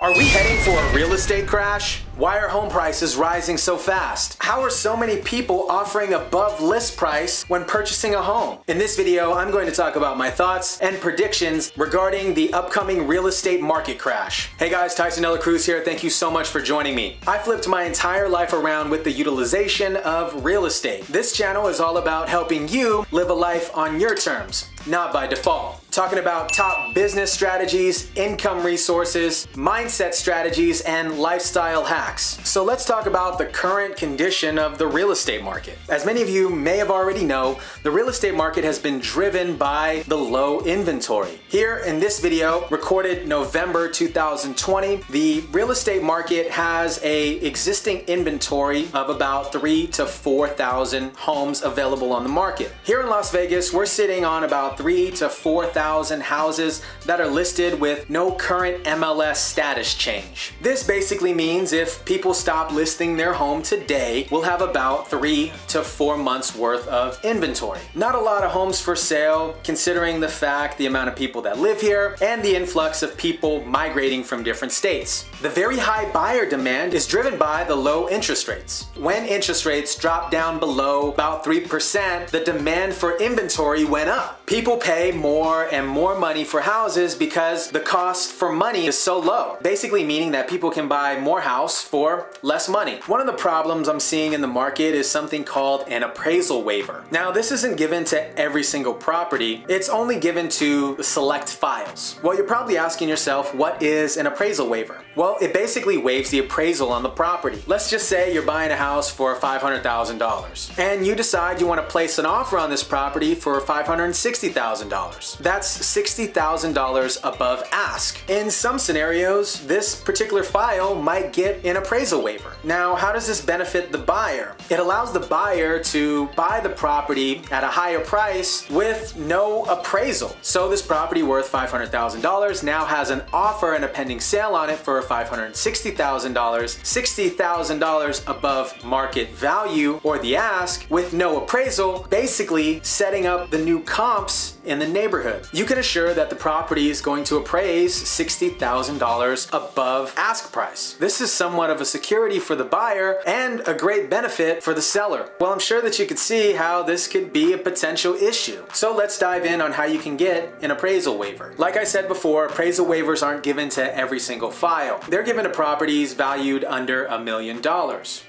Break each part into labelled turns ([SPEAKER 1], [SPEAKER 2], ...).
[SPEAKER 1] Are we heading for a real estate crash? Why are home prices rising so fast? How are so many people offering above list price when purchasing a home? In this video, I'm going to talk about my thoughts and predictions regarding the upcoming real estate market crash. Hey guys, Tyson Dela Cruz here. Thank you so much for joining me. I flipped my entire life around with the utilization of real estate. This channel is all about helping you live a life on your terms, not by default. Talking about top business strategies, income resources, mindset strategies, and lifestyle hacks. So let's talk about the current condition of the real estate market. As many of you may have already know, the real estate market has been driven by the low inventory. Here in this video, recorded November 2020, the real estate market has a existing inventory of about 3,000 to 4,000 homes available on the market. Here in Las Vegas, we're sitting on about 3,000 to 4,000 houses that are listed with no current MLS status change. This basically means if people stop listing their home today, we'll have about 3 to 4 months worth of inventory. Not a lot of homes for sale, considering the amount of people that live here and the influx of people migrating from different states. The very high buyer demand is driven by the low interest rates. When interest rates dropped down below about 3%, the demand for inventory went up. People pay more and more money for houses because the cost for money is so low. Basically meaning that people can buy more house for less money. One of the problems I'm seeing in the market is something called an appraisal waiver. Now, this isn't given to every single property. It's only given to select files. Well, you're probably asking yourself, what is an appraisal waiver? Well, it basically waives the appraisal on the property. Let's just say you're buying a house for $500,000 and you decide you want to place an offer on this property for $560,000. That's $60,000 above ask. In some scenarios, this particular file might get an appraisal waiver. Now, how does this benefit the buyer? It allows the buyer to buy the property at a higher price with no appraisal. So this property worth $500,000 now has an offer and a pending sale on it for $560,000, $60,000 above market value or the ask with no appraisal, basically setting up the new comps in the neighborhood. You can assure that the property is going to appraise $60,000 above ask price. This is somewhat of a security for the buyer and a great benefit for the seller. Well, I'm sure that you could see how this could be a potential issue. So let's dive in on how you can get an appraisal waiver. Like I said before, appraisal waivers aren't given to every single file. They're given to properties valued under $1 million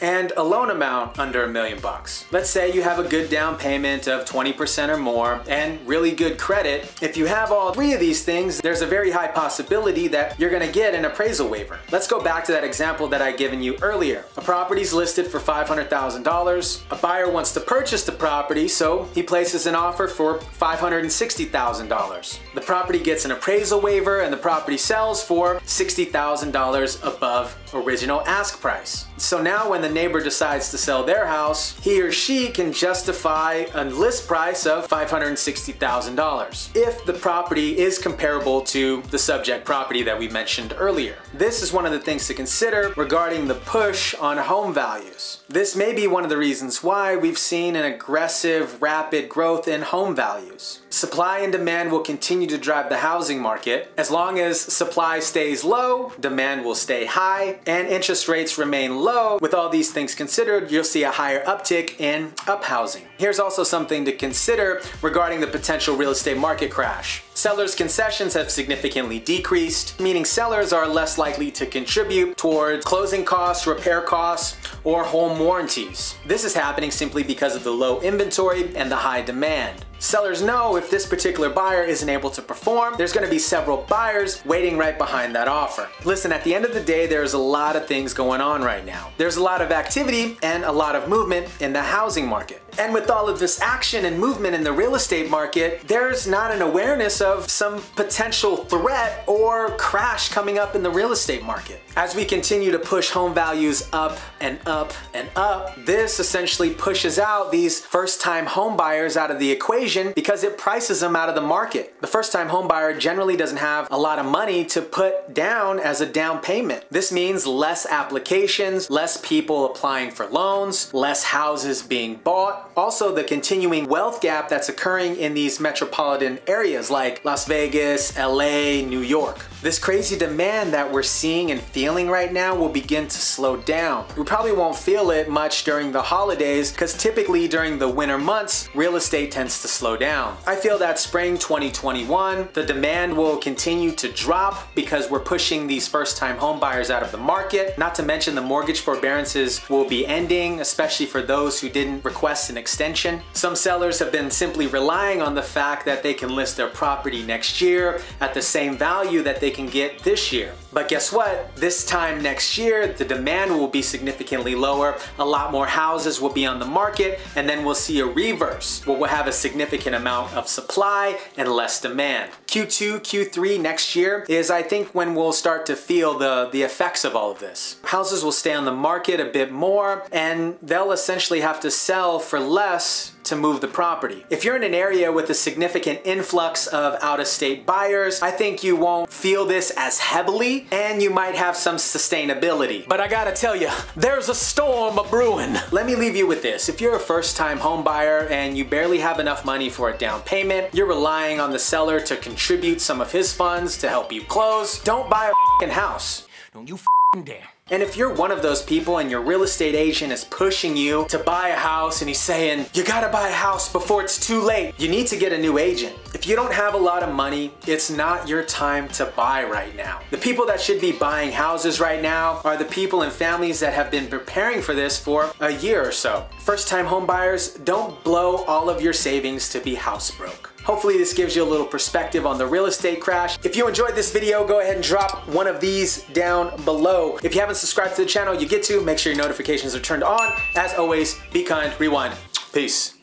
[SPEAKER 1] and a loan amount under $1 million. Let's say you have a good down payment of 20% or more and really good credit. If you have all three of these things, there's a very high possibility that you're gonna get an appraisal waiver. Let's go back to that example that I given you earlier. A property's listed for $500,000. A buyer wants to purchase the property, so he places an offer for $560,000. The property gets an appraisal waiver and the property sells for $60,000 above original ask price. So now when the neighbor decides to sell their house, he or she can justify a list price of $560,000 if the property is comparable to the subject property that we mentioned earlier. This is one of the things to consider regarding the push on home values. This may be one of the reasons why we've seen an aggressive, rapid growth in home values. Supply and demand will continue to drive the housing market. As long as supply stays low, demand will stay high, and interest rates remain low. With all these things considered, you'll see a higher uptick in uphousing. Here's also something to consider regarding the potential real estate market crash. Sellers' concessions have significantly decreased, meaning sellers are less likely to contribute towards closing costs, repair costs, or home warranties. This is happening simply because of the low inventory and the high demand. Sellers know if this particular buyer isn't able to perform, there's going to be several buyers waiting right behind that offer. Listen, at the end of the day, there's a lot of things going on right now. There's a lot of activity and a lot of movement in the housing market. And with all of this action and movement in the real estate market, there's not an awareness of some potential threat or crash coming up in the real estate market. As we continue to push home values up and up and up, this essentially pushes out these first-time home buyers out of the equation because it prices them out of the market. The first-time home buyer generally doesn't have a lot of money to put down as a down payment. This means less applications, less people applying for loans, less houses being bought. Also, the continuing wealth gap that's occurring in these metropolitan areas like Las Vegas, LA, New York. This crazy demand that we're seeing and feeling right now will begin to slow down. We probably won't feel it much during the holidays because typically during the winter months, real estate tends to slow down. I feel that spring 2021, the demand will continue to drop because we're pushing these first-time home buyers out of the market. Not to mention the mortgage forbearances will be ending, especially for those who didn't request an extension. Some sellers have been simply relying on the fact that they can list their property next year at the same value that they can get this year. But guess what? This time next year, the demand will be significantly lower. A lot more houses will be on the market, and then we'll see a reverse where we'll have a significant amount of supply and less demand. Q2, Q3 next year is, I think, when we'll start to feel the effects of all of this. Houses will stay on the market a bit more, and they'll essentially have to sell for less to move the property. If you're in an area with a significant influx of out-of-state buyers, I think you won't feel this as heavily, and you might have some sustainability. But I gotta tell you, there's a storm a-brewing. Let me leave you with this. If you're a first-time home buyer and you barely have enough money for a down payment, you're relying on the seller to contribute some of his funds to help you close, don't buy a house. Don't you dare. And if you're one of those people and your real estate agent is pushing you to buy a house and he's saying, you gotta buy a house before it's too late, you need to get a new agent. If you don't have a lot of money, it's not your time to buy right now. The people that should be buying houses right now are the people and families that have been preparing for this for a year or so. First-time home buyers, don't blow all of your savings to be house broke. Hopefully this gives you a little perspective on the real estate crash. If you enjoyed this video, go ahead and drop one of these down below. If you haven't subscribed to the channel, you get to. Make sure your notifications are turned on. As always, be kind, rewind. Peace.